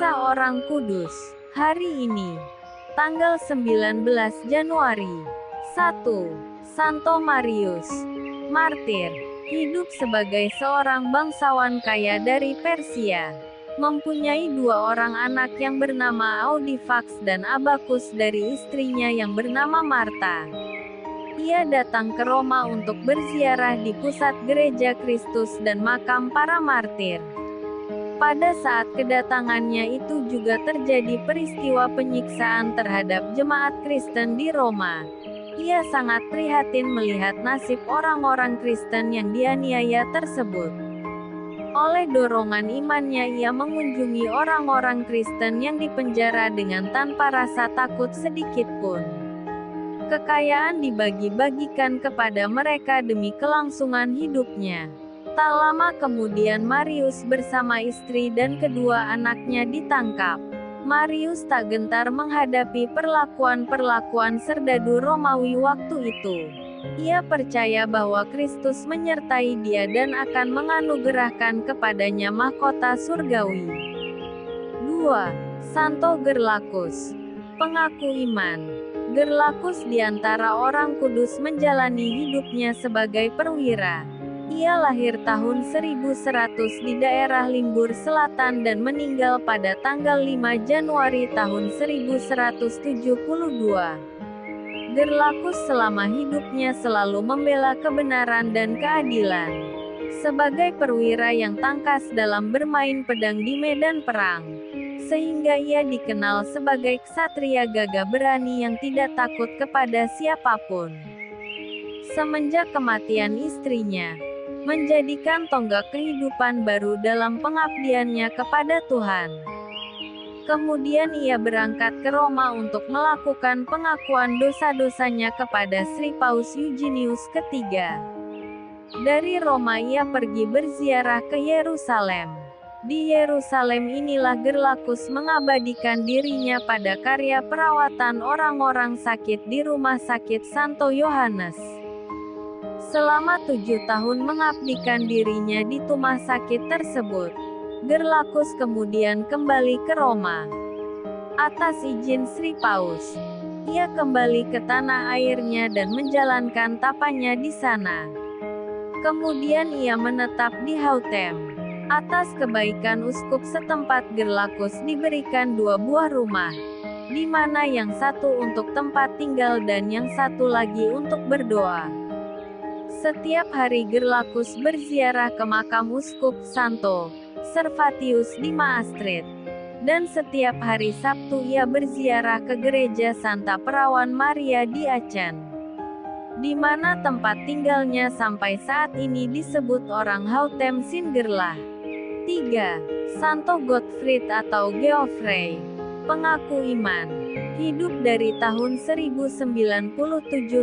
Kisah Orang Kudus. Hari ini, tanggal 19 Januari. 1. Santo Marius, martir, hidup sebagai seorang bangsawan kaya dari Persia. Mempunyai dua orang anak yang bernama Audifax dan Abacus dari istrinya yang bernama Marta. Ia datang ke Roma untuk berziarah di pusat gereja Kristus dan makam para martir. Pada saat kedatangannya itu juga terjadi peristiwa penyiksaan terhadap jemaat Kristen di Roma. Ia sangat prihatin melihat nasib orang-orang Kristen yang dianiaya tersebut. Oleh dorongan imannya ia mengunjungi orang-orang Kristen yang dipenjara dengan tanpa rasa takut sedikit pun. Kekayaan dibagi-bagikan kepada mereka demi kelangsungan hidupnya. Tak lama kemudian Marius bersama istri dan kedua anaknya ditangkap. Marius tak gentar menghadapi perlakuan-perlakuan serdadu Romawi waktu itu. Ia percaya bahwa Kristus menyertai dia dan akan menganugerahkan kepadanya mahkota surgawi. 2. Santo Gerlacus, pengaku iman. Gerlacus di antara orang kudus menjalani hidupnya sebagai perwira. Ia lahir tahun 1100 di daerah Limbur Selatan dan meninggal pada tanggal 5 Januari tahun 1172. Gerlacus selama hidupnya selalu membela kebenaran dan keadilan. Sebagai perwira yang tangkas dalam bermain pedang di medan perang, sehingga ia dikenal sebagai ksatria gagah berani yang tidak takut kepada siapapun. Semenjak kematian istrinya, menjadikan tonggak kehidupan baru dalam pengabdiannya kepada Tuhan. Kemudian ia berangkat ke Roma untuk melakukan pengakuan dosa-dosanya kepada Sri Paus Eugenius III. Dari Roma ia pergi berziarah ke Yerusalem. Di Yerusalem inilah Gerlacus mengabadikan dirinya pada karya perawatan orang-orang sakit di Rumah Sakit Santo Yohanes. Selama 7 tahun mengabdikan dirinya di rumah sakit tersebut, Gerlacus kemudian kembali ke Roma. Atas izin Sri Paus, ia kembali ke tanah airnya dan menjalankan tapanya di sana. Kemudian ia menetap di Hautem. Atas kebaikan uskup setempat Gerlacus diberikan 2 buah rumah, di mana yang satu untuk tempat tinggal dan yang satu lagi untuk berdoa. Setiap hari Gerlacus berziarah ke makam uskup Santo Servatius di Maastricht. Dan setiap hari Sabtu ia berziarah ke gereja Santa Perawan Maria di Aachen, di mana tempat tinggalnya sampai saat ini disebut orang Hautem Singerlah. 3. Santo Gottfried atau Geoffrey, pengaku iman. Hidup dari tahun 1097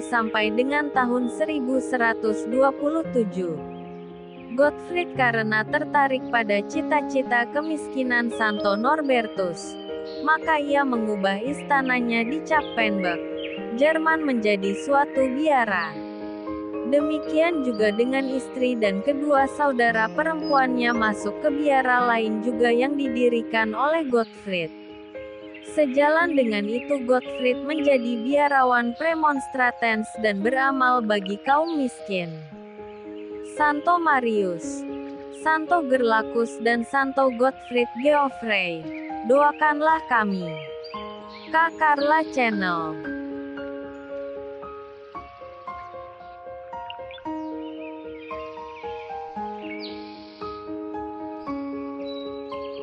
sampai dengan tahun 1127. Gottfried karena tertarik pada cita-cita kemiskinan Santo Norbertus, maka ia mengubah istananya di Cappenberg, Jerman menjadi suatu biara. Demikian juga dengan istri dan kedua saudara perempuannya masuk ke biara lain juga yang didirikan oleh Gottfried. Sejalan dengan itu Gottfried menjadi biarawan Premonstratens dan beramal bagi kaum miskin. Santo Marius, Santo Gerlacus dan Santo Gottfried Geoffrey, doakanlah kami. Kak Carla Channel.